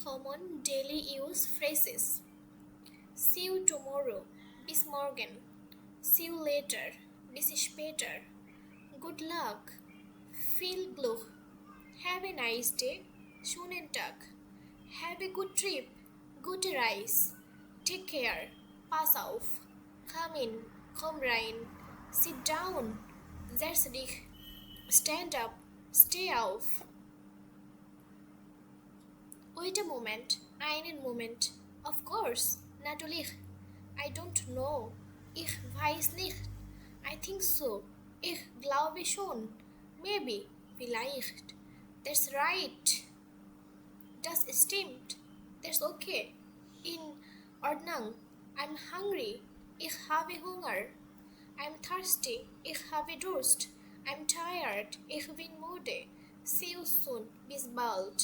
common daily use phrases. See you tomorrow, bis morgen. See you later, bis später. Good luck, viel Glück. Have a nice day, schönen Tag. Have a good trip, gute Reise. Take care, pass auf. Come in, komm rein. Sit down, setz dich. Stand up, stay auf. Wait a moment, einen Moment. Of course, natürlich. I don't know. Ich weiß nicht. I think so. Ich glaube schon. Maybe, vielleicht. That's right. Das stimmt. That's okay. In Ordnung. I'm hungry. Ich habe Hunger. I'm thirsty. Ich habe Durst. I'm tired. Ich bin müde. See you soon. Bis bald.